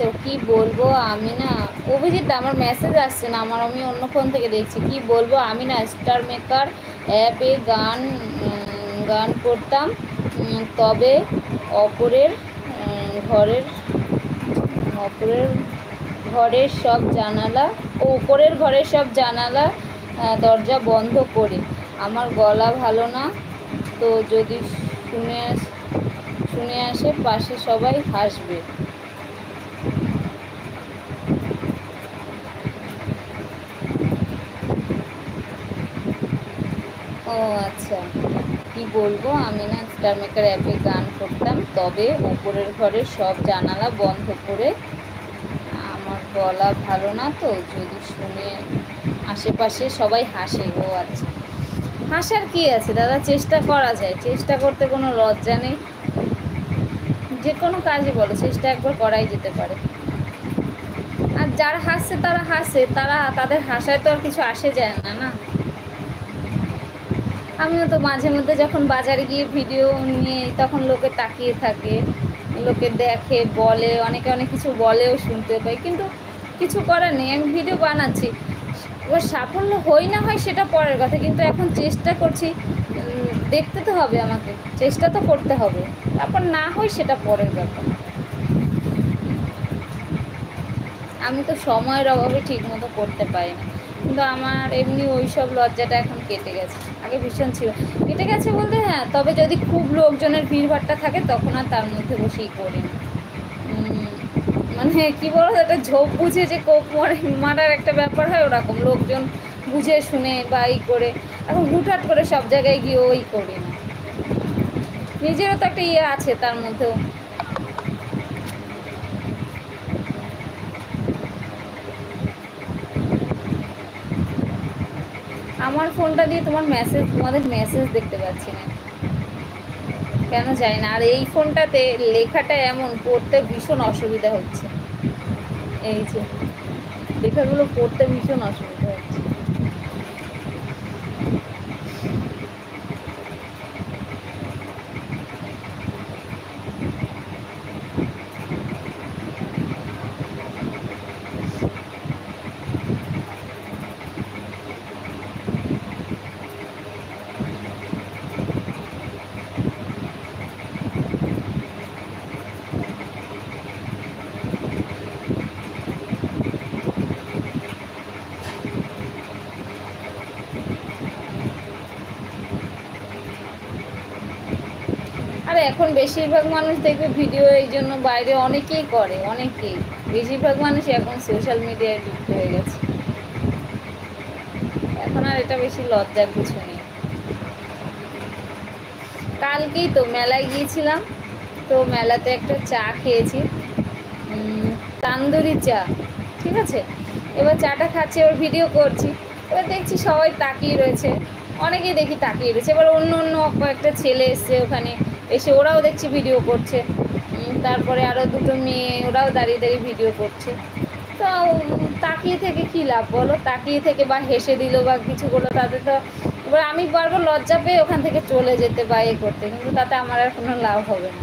আচ্ছা, কি বলবো আমি না, অভিজিৎ আমার মেসেজ আসছে না, আমি অন্য ফোন থেকে দেখছি। কি বলবো আমি না, স্টার মেকার অ্যাপে গান করতাম, তবে অপরের ঘরের অপরের ঘরের সব জানালা উপরের ঘরের সব জানালা দরজা বন্ধ করে। আমার গলা ভালো না তো যদি শুনে শুনে আসে পাশে সবাই হাসবে। ও আচ্ছা, কি বলবো আমি না, স্টার মেকার অ্যাপে গান করতাম, তবে ওপরের ঘরের সব জানালা বন্ধ করে। আমার গলা ভালো না তো যদি শুনে আশেপাশে সবাই হাসে। ও আচ্ছা, হাসার কি আছে দাদা, চেষ্টা করা যায়, চেষ্টা করতে কোনো লজ্জা নেই। যে কোনো কাজই বলো, চেষ্টা একবার করাই যেতে পারে। আর যারা হাসছে তারা হাসে, তাদের হাসায় তো আর কিছু আসে যায় না, না। আমিও তো মাঝে মধ্যে যখন বাজারে গিয়ে ভিডিও নিয়ে তখন লোকে তাকিয়ে থাকে, লোকে দেখে, বলে, অনেকে অনেক কিছু বলেও শুনতে পাই, কিন্তু কিছু করার নেই, আমি ভিডিও বানাচ্ছি। এবার সাফল্য হই না হয় সেটা পরের কথা, কিন্তু এখন চেষ্টা করছি, দেখতে তো হবে, আমাকে চেষ্টা তো করতে হবে, তারপর না হয় সেটা পরের ব্যাপার। আমি তো সময়ের অভাবে ঠিক মতো করতে পারি না, কিন্তু আমার এমনি ওই সব লজ্জাটা এখন কেটে গেছে। আগে ভীষণ ছিল, কেটে গেছে বলতে হ্যাঁ, তবে যদি খুব লোকজনের ভিড়ভাট্টা থাকে তখন আর তার মধ্যে বসেই করি না। মানে কি বলবো, একটা ঝোপ বুঝে যে কোপ মারার একটা ব্যাপার হয়, ওরকম লোকজন বুঝে শুনে বা ই করে এখন হুটহাট করে সব জায়গায় গিয়ে ওই করি না। নিজেরও তো একটা ইয়ে আছে তার মধ্যেও। আমার ফোনটা দিয়ে তোমাদের মেসেজ দেখতে পাচ্ছি না কেন জানি না। আর এই ফোনটাতে লেখাটা এমন পড়তে ভীষণ অসুবিধা হচ্ছে, এই যে লেখাগুলো পড়তে ভীষণ অসুবিধা হচ্ছে। আর এখন বেশিরভাগ মানুষ দেখবে ভিডিও এই জন্য বাইরে অনেকেই করে, অনেকেই, বেশিরভাগ মানুষ এখন সোশ্যাল মিডিয়ায় যুক্ত হয়ে গেছে, এখন আর এটা বেশি লজ্জার কিছু নেই। কালকেই তো মেলায় গিয়েছিলাম, তো মেলাতে একটা চা খেয়েছি, তান্দুরি চা, ঠিক আছে। এবার চাটা খাচ্ছি, এবার ভিডিও করছি, এবার দেখছি সবাই তাকিয়ে রয়েছে, অনেকেই দেখি তাকিয়ে রয়েছে। এবার অন্য অন্য কয়েকটা ছেলে এসছে ওখানে, এসে ওরাও দেখছি ভিডিও করছে, তারপরে আরও দুটো মেয়ে, ওরাও দাঁড়িয়ে দাঁড়িয়ে ভিডিও করছে। তো তাকিয়ে থেকে কী লাভ বলো, তাকিয়ে থেকে বা হেসে দিল বা কিছু করলো, তাতে তো এবার আমি বারবার লজ্জা পেয়ে ওখান থেকে চলে যেতে বা এ করতে, কিন্তু তাতে আমার আর কোনো লাভ হবে না।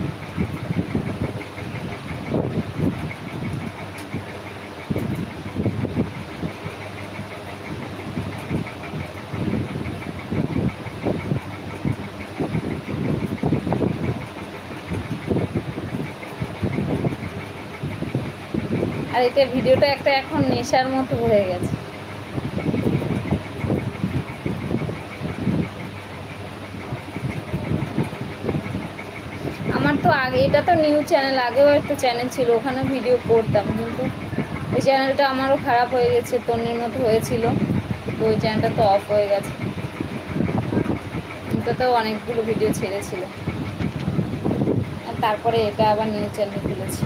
আর এটা ভিডিওটা একটা এখন নেশার মতো হয়ে গেছে। আমার তো আগে, এটা তো নিউ চ্যানেল, আগেও একটা চ্যানেল ছিল, ওখানে ভিডিও করতাম, কিন্তু ওই চ্যানেলটা আমারও খারাপ হয়ে গেছে, তন্নির মতো হয়েছিল, তো ওই চ্যানেলটা তো অফ হয়ে গেছে। ওটাতেও অনেকগুলো ভিডিও ছেড়েছিল, আর তারপরে এটা আবার নিউ চ্যানেল খুলেছি।